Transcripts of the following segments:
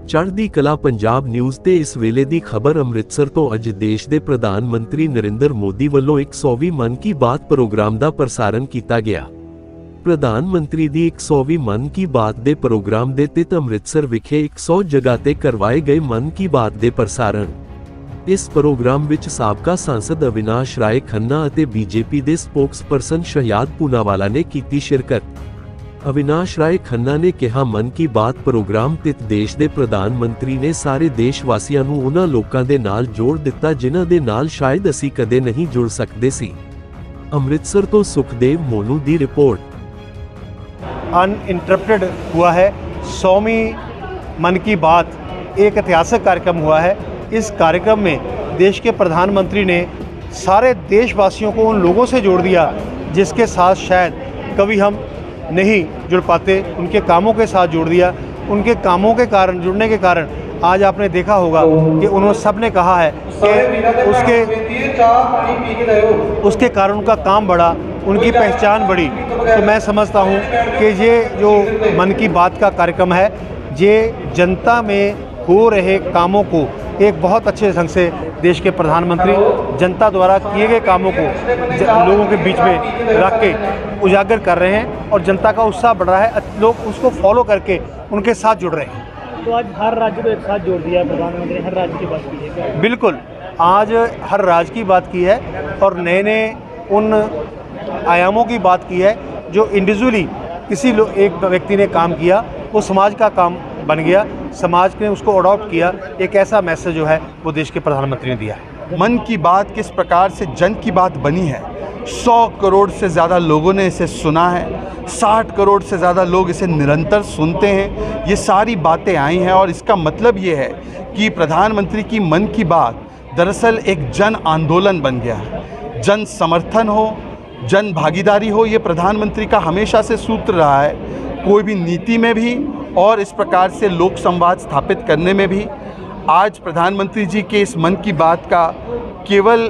ਚੜ੍ਹਦੀ ਕਲਾ ਪੰਜਾਬ ਨਿਊਜ਼ ਤੇ ਇਸ ਵੇਲੇ ਦੀ ਖਬਰ ਅੰਮ੍ਰਿਤਸਰ ਤੋਂ। ਅੱਜ ਦੇਸ਼ ਦੇ ਪ੍ਰਧਾਨ ਮੰਤਰੀ ਨਰਿੰਦਰ ਮੋਦੀ ਵੱਲੋਂ 120 ਮਨ ਕੀ ਬਾਤ ਪ੍ਰੋਗਰਾਮ ਦਾ ਪ੍ਰਸਾਰਣ ਕੀਤਾ ਗਿਆ। ਪ੍ਰਧਾਨ ਮੰਤਰੀ ਦੀ 120 ਮਨ ਕੀ ਬਾਤ ਦੇ ਪ੍ਰੋਗਰਾਮ ਦੇ ਤਹਿਤ ਅੰਮ੍ਰਿਤਸਰ ਵਿਖੇ 100 ਜਗ੍ਹਾ ਤੇ ਕਰਵਾਏ ਗਏ ਮਨ ਕੀ ਬਾਤ ਦੇ ਪ੍ਰਸਾਰਣ। ਇਸ ਪ੍ਰੋਗਰਾਮ ਵਿੱਚ ਸਾਬਕਾ ਸਾਂਸਦ ਅਵਿਨਾਸ਼ ਰਾਏ ਖੰਨਾ ਅਤੇ ਬੀਜੇਪੀ ਦੇ ਸਪੋਕਸਪਰਸਨ ਸ਼ਹਿਯਾਦ ਪੂਨਾਵਾਲਾ ਨੇ ਕੀਤੀ ਸ਼ਿਰਕਤ। ਅਵਿਨਾਸ਼ ਰਾਏ ਖੰਨਾ ਨੇ ਕਿਹਾ, ਮਨ ਕੀ ਬਾਤ ਪ੍ਰੋਗਰਾਮ ਤਹਿਤ ਦੇਸ਼ ਦੇ ਪ੍ਰਧਾਨ ਮੰਤਰੀ ਨੇ ਸਾਰੇ ਦੇਸ਼ ਵਾਸੀਆਂ ਨੂੰ ਉਹਨਾਂ ਲੋਕਾਂ ਦੇ ਨਾਲ ਜੋੜ ਦਿੱਤਾ ਜਿਨ੍ਹਾਂ ਦੇ ਨਾਲ ਸ਼ਾਇਦ ਅਸੀਂ ਕਦੇ ਨਹੀਂ ਜੁੜ ਸਕਦੇ ਸੀ। ਅੰਮ੍ਰਿਤਸਰ ਤੋਂ ਸੁਖਦੇਵ ਮੋਨੂ ਦੀ ਰਿਪੋर्ट। अनइंटरप्टेड हुआ है 100वीं मन की बात एक ऐतिहासिक कार्यक्रम हुआ है। इस कार्यक्रम में देश के प्रधानमंत्री ने सारे देशवासियों को उन लोगों से जोड़ दिया जिसके साथ शायद कभी हम नहीं जुड़ पाते, उनके कामों के साथ जोड़ दिया। उनके कामों के कारण, जुड़ने के कारण आज आपने देखा होगा कि उन्होंने सब ने कहा है कि उसके कारण उनका काम बढ़ा, उनकी पहचान बढ़ी। तो मैं समझता हूँ कि ये जो मन की बात का कार्यक्रम है, ये जनता में हो रहे कामों को एक बहुत अच्छे ढंग से देश के प्रधानमंत्री जनता द्वारा किए गए कामों को लोगों के बीच में रख के उजागर कर रहे हैं और जनता का उत्साह बढ़ रहा है। लोग उसको फॉलो करके उनके साथ जुड़ रहे हैं। तो आज हर राज्य को एक साथ जोड़ दिया प्रधानमंत्री, हर राज्य की बात की है। बिल्कुल, आज हर राज्य की बात की है और नए नए उन आयामों की बात की है जो इंडिविजुअली किसी एक व्यक्ति ने काम किया, वो समाज का काम बन गया, समाज ने उसको अडॉप्ट किया। एक ऐसा मैसेज जो है वो देश के प्रधानमंत्री ने दिया है। मन की बात किस प्रकार से जन की बात बनी है। 100 करोड़ से ज़्यादा लोगों ने इसे सुना है, 60 करोड़ से ज़्यादा लोग इसे निरंतर सुनते हैं। ये सारी बातें आई हैं और इसका मतलब ये है कि प्रधानमंत्री की मन की बात दरअसल एक जन आंदोलन बन गया है। जन समर्थन हो, जन भागीदारी हो, ये प्रधानमंत्री का हमेशा से सूत्र रहा है। कोई भी नीति में भी और इस प्रकार से लोक संवाद स्थापित करने में भी। आज प्रधानमंत्री जी के इस मन की बात का केवल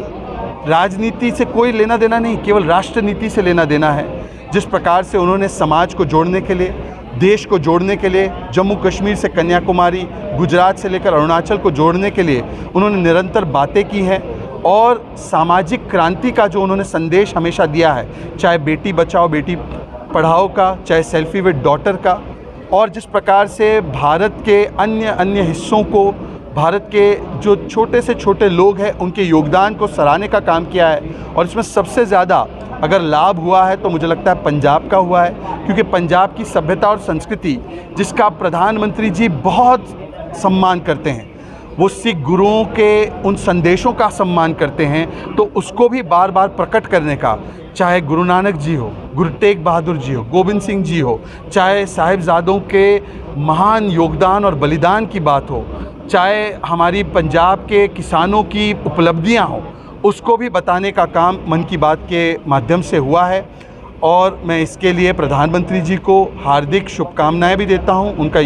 राजनीति से कोई लेना देना नहीं, केवल राष्ट्र नीति से लेना देना है। जिस प्रकार से उन्होंने समाज को जोड़ने के लिए, देश को जोड़ने के लिए, जम्मू कश्मीर से कन्याकुमारी, गुजरात से लेकर अरुणाचल को जोड़ने के लिए उन्होंने निरंतर बातें की हैं और सामाजिक क्रांति का जो उन्होंने संदेश हमेशा दिया है, चाहे बेटी बचाओ बेटी पढ़ाओ का, चाहे सेल्फी विद डॉटर का, और जिस प्रकार से भारत के अन्य हिस्सों को, भारत के जो छोटे से छोटे लोग हैं उनके योगदान को सराहने का काम किया है। और इसमें सबसे ज़्यादा अगर लाभ हुआ है तो मुझे लगता है पंजाब का हुआ है, क्योंकि पंजाब की सभ्यता और संस्कृति जिसका प्रधानमंत्री जी बहुत सम्मान करते हैं, वो सिख गुरुओं के उन संदेशों का सम्मान करते हैं, तो उसको भी बार बार प्रकट करने का, चाहे गुरु नानक जी हो, गुरु तेग बहादुर जी हो, गोविंद सिंह जी हो, चाहे साहिबजादों के महान योगदान और बलिदान की बात हो, चाहे हमारी पंजाब के किसानों की उपलब्धियां हो, उसको भी बताने का काम मन की बात के माध्यम से हुआ है। और मैं इसके लिए प्रधानमंत्री जी को हार्दिक शुभकामनाएं भी देता हूं, उनका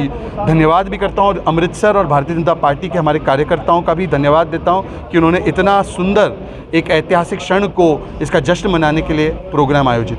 धन्यवाद भी करता हूं और अमृतसर और भारतीय जनता पार्टी के हमारे कार्यकर्ताओं का भी धन्यवाद देता हूं कि उन्होंने इतना सुंदर एक ऐतिहासिक क्षण को, इसका जश्न मनाने के लिए प्रोग्राम आयोजित